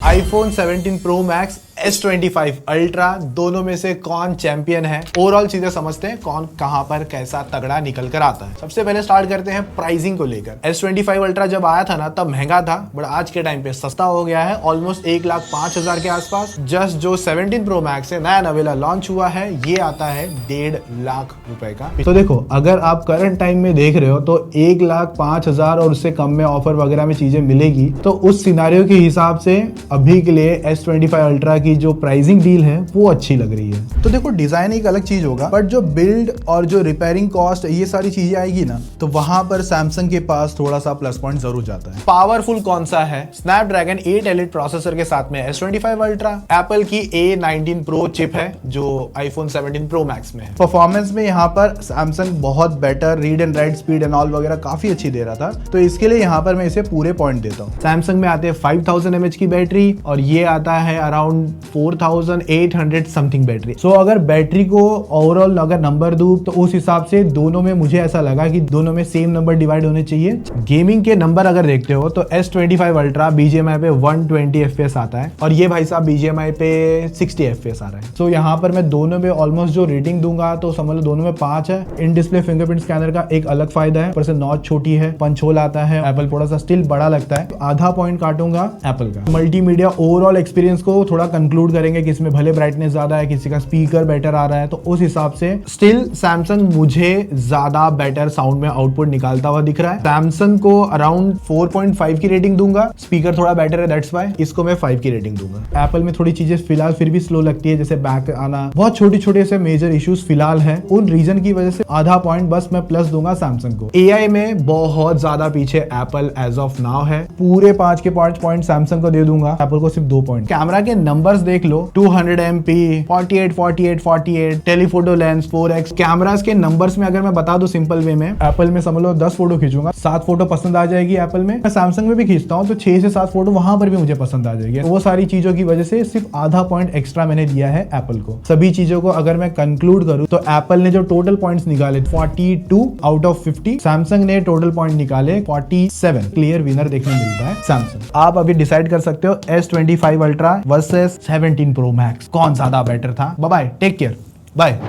iPhone 17 Pro Max, S25 Ultra, दोनों में से कौन चैंपियन है? ओवरऑल चीजें समझते हैं कौन कहां पर कैसा तगड़ा निकल कर आता है। सबसे पहले स्टार्ट करते हैं प्राइसिंग को लेकर। S25 Ultra जब आया था ना तब महंगा था, बट आज के टाइम पे सस्ता हो गया है, ऑलमोस्ट 1,05,000 के आसपास। जस्ट जो 17 Pro Max है, नया नवेला लॉन्च हुआ है, ये आता है 1.5 लाख रुपए का। तो देखो, अगर आप करंट टाइम में देख रहे हो तो 1,05,000 और उससे कम में ऑफर वगैरह में चीजें मिलेगी, तो उस सिनारियो के हिसाब से अभी के लिए S25 Ultra की जो प्राइसिंग डील है वो अच्छी लग रही है। तो देखो, डिजाइन एक अलग चीज होगा, बट जो बिल्ड और जो रिपेयरिंग कॉस्ट ये सारी चीजें आएगी ना, तो वहां पर सैमसंग के पास थोड़ा सा प्लस पॉइंट जरूर जाता है। पावरफुल कौन सा है? स्नैपड्रैगन 8 एलिट प्रोसेसर के साथ में S25 Ultra, एप्पल की A19 Pro चिप है जो iPhone 17 Pro Max में है। परफॉर्मेंस में यहाँ पर सैमसंग बहुत better read and right speed and all वगैरह काफी अच्छी दे रहा था, तो इसके लिए यहाँ पर मैं इसे पूरे पॉइंट देता हूँ। सैमसंग में आते हैं 5000 mAh की बैटरी और ये आता है अराउंड 4800 समथिंग बैटरी। सो अगर बैटरी को ओवरऑल अगर नंबर दूं तो उस हिसाब से दोनों में मुझे ऐसा लगा कि दोनों में सेम नंबर डिवाइड होने चाहिए। गेमिंग के नंबर अगर देखते हो तो S25 Ultra BGMI पे 120 FPS आता है और ये भाई साहब BGMI पे 60 FPS आ रहा है। सो यहाँ पर मैं दोनों में ऑलमोस्ट जो रेटिंग दूंगा तो समझ लो दोनों में 5 है। इन डिस्प्ले फिंगरप्रिंट स्कैनर का एक अलग फायदा है, ऊपर से नॉच छोटी है, पंच होल आता है, एप्पल थोड़ा सा स्टिल बड़ा लगता है, तो आधा पॉइंट काटूंगा एप्पल का। मल्टीमीडिया ओवरऑल एक्सपीरियंस को थोड़ा कंक्लूड करेंगे कि इसमें भले ब्राइटनेस ज्यादा है, किसी का स्पीकर बेटर आ रहा है, तो उस हिसाब से स्टिल सैमसंग मुझे ज्यादा बेटर साउंड में आउटपुट निकालता हुआ दिख रहा है। सैमसंग को अराउंड 4.5 की रेटिंग दूंगा, स्पीकर थोड़ा बेटर है, दैट्स व्हाई इसको मैं 5 की रेटिंग दूंगा। एप्पल में थोड़ी चीजें फिलहाल फिर भी स्लो लगती है, जैसे बैक आना, बहुत छोटे छोटे से मेजर इश्यूज फिलहाल है, उन रीजन की वजह से आधा पॉइंट बस मैं प्लस दूंगा सैमसंग को। एआई में बहुत ज्यादा पीछे एप्पल एज ऑफ नाउ है, पूरे 5 के 5 पॉइंट सैमसंग को दे दूंगा, एप्पल को सिर्फ 2 पॉइंट। कैमरा के नंबर्स देख लो, 200 MP, 48 48 48, telephoto lens 4x। Cameras के नंबर्स में अगर मैं बता दूं सिंपल वे में, एप्पल में समझ लो 10 फोटो खींचूंगा, 7 फोटो पसंद आ जाएगी एप्पल में। मैं सैमसंग में भी खींचता हूं तो 6 से 7 फोटो वहां पर भी मुझे पसंद आ जाएगी। वो सारी चीजों की वजह से सिर्फ आधा पॉइंट एक्स्ट्रा मैंने दिया है एप्पल को। सभी चीजों को अगर मैं कंक्लूड करूं तो एप्पल ने जो टोटल पॉइंट्स निकाले 42 आउट ऑफ 50, सैमसंग ने टोटल पॉइंट निकाले 47। क्लियर विनर देखने मिलता है सैमसंग। आप अभी डिसाइड कर सकते हो S25 Ultra versus 17 Pro Max कौन ज्यादा बेटर था। Bye bye, take care, bye.